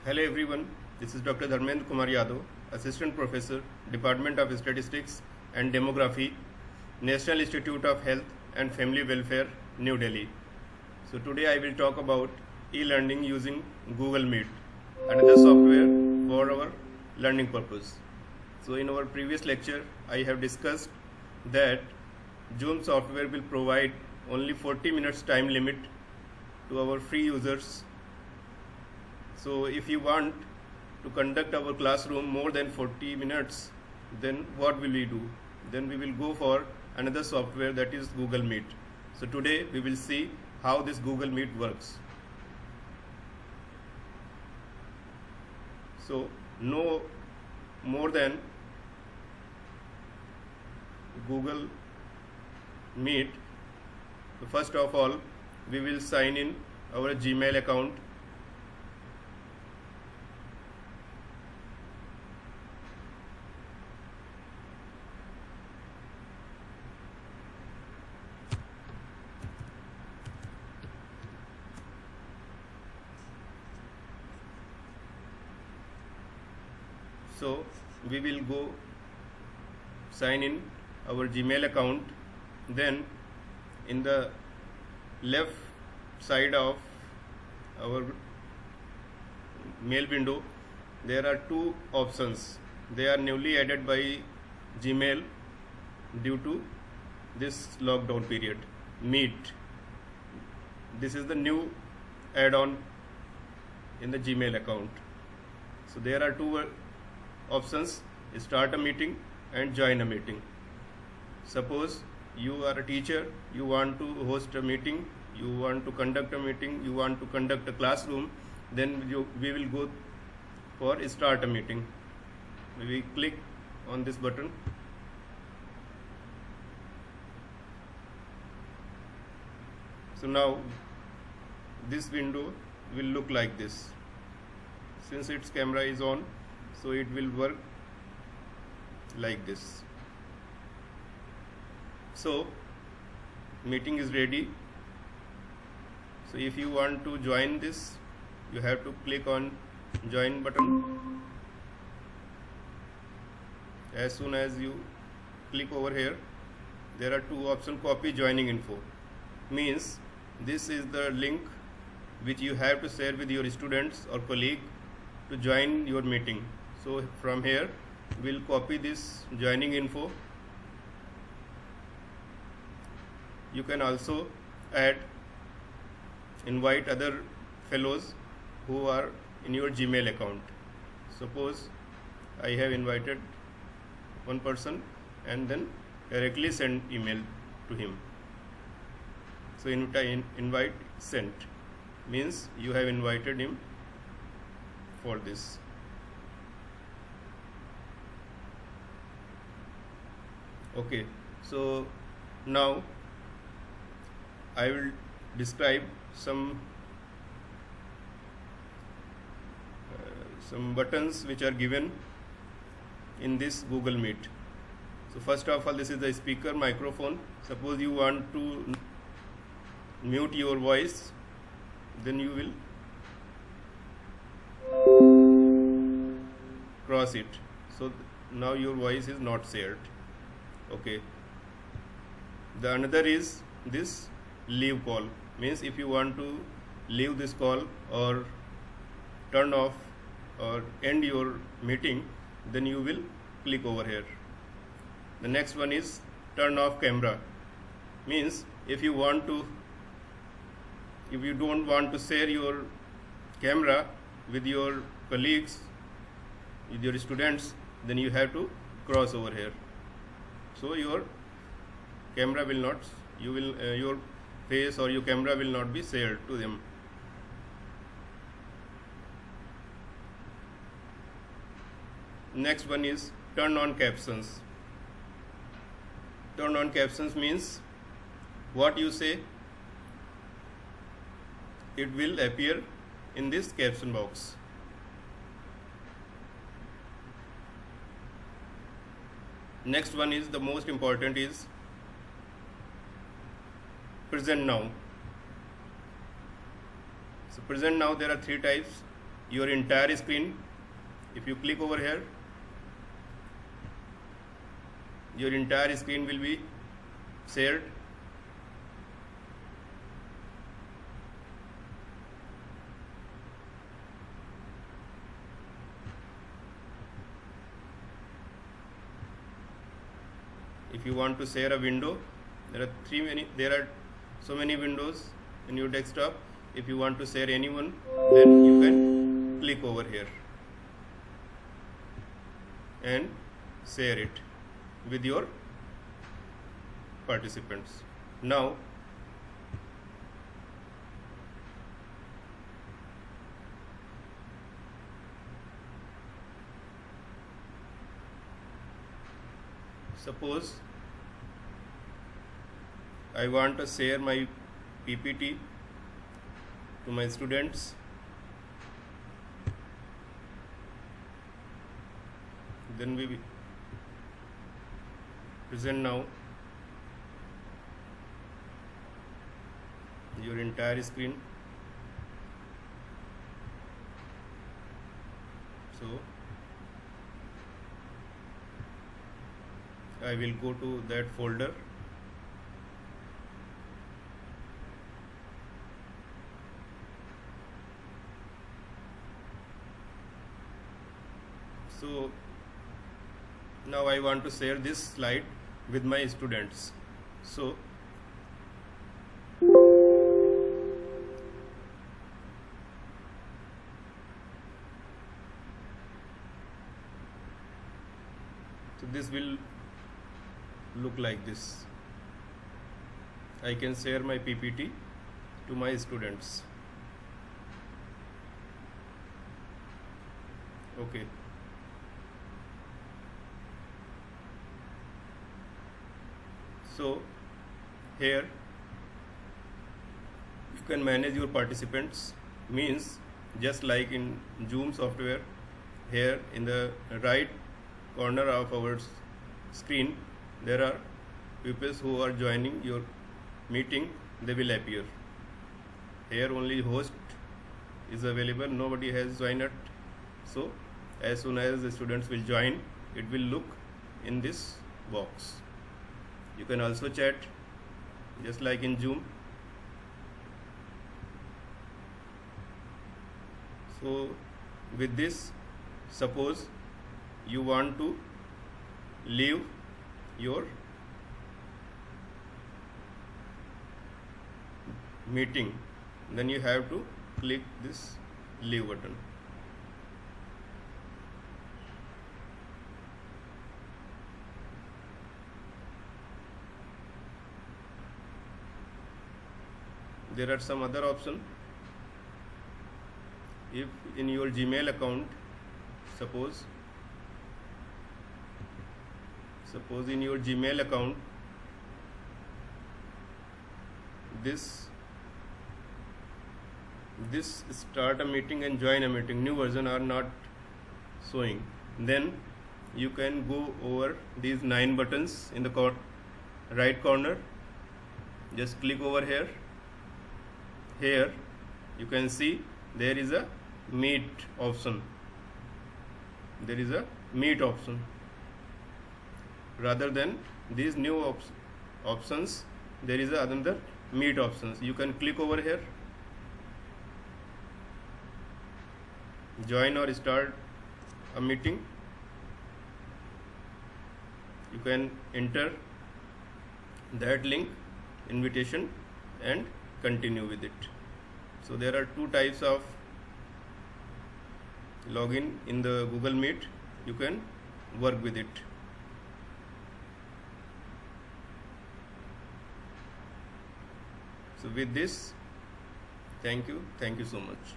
Hello everyone, this is Dr. Dharmendra Kumar Yadav, Assistant Professor, Department of Statistics and Demography, National Institute of Health and Family Welfare, New Delhi. So today I will talk about e-learning using Google Meet, another software for our learning purpose. So in our previous lecture, I have discussed that Zoom software will provide only 40 minutes time limit to our free users. So if you want to conduct our classroom more than 40 minutes, then what will we do? Then we will go for another software, that is Google Meet. So today we will see how this Google Meet works. So no more than Google Meet, first of all we will sign in our Gmail account. So we will go sign in our Gmail account. Then in the left side of our mail window there are two options. They are newly added by Gmail due to this lockdown period. Meet. This is the new add-on in the Gmail account. So there are two options: start a meeting and join a meeting. Suppose you are a teacher, you want to host a meeting, you want to conduct a meeting, you want to conduct a classroom, then we will go for start a meeting. We click on this button. So now this window will look like this. Since its camera is on, so it will work like this. So meeting is ready. So if you want to join this, you have to click on join button. As soon as you click over here, there are two options: copy joining info. Means this is the link which you have to share with your students or colleague to join your meeting. So from here we'll copy this joining info. You can also invite other fellows who are in your Gmail account. Suppose I have invited one person and then directly send email to him. So invite sent means you have invited him for this. Okay, so now I will describe some buttons which are given in this Google Meet. So first of all, this is the speaker microphone. Suppose you want to mute your voice, then you will cross it. So now your voice is not shared. Okay. The another is this leave call. Means if you want to leave this call or turn off or end your meeting, then you will click over here. The next one is turn off camera. Means if you don't want to share your camera with your colleagues, with your students, then you have to cross over here. So your camera will not, your face or your camera will not be shared to them. Next one is turn on captions. Turn on captions means what you say, it will appear in this caption box. Next one is the most important, is present now. So present now there are three types: your entire screen. If you click over here, your entire screen will be shared. If you want to share a window, there are so many windows in your desktop. If you want to share anyone, then you can click over here and share it with your participants. Now suppose I want to share my PPT to my students. Then we present now your entire screen. So I will go to that folder. So now I want to share this slide with my students. So this will look like this. I can share my PPT to my students. Okay. So here you can manage your participants, means just like in Zoom software. Here in the right corner of our screen there are people who are joining your meeting. They will appear here. Only host is available, nobody has joined it. So as soon as the students will join, it will look in this box. You can also chat just like in Zoom. So with this, suppose you want to leave your meeting, then you have to click this leave button. There are some other options. If in your Gmail account, suppose in your Gmail account this start a meeting and join a meeting, new version are not showing, then you can go over these 9 buttons in the right corner. Just click over here. Here you can see there is a meet option. There is a meet option. Rather than these new options, there is another meet options. You can click over here, join or start a meeting. You can enter that link, invitation, and continue with it. So there are 2 types of login in the Google Meet. You can work with it. So with this, thank you so much.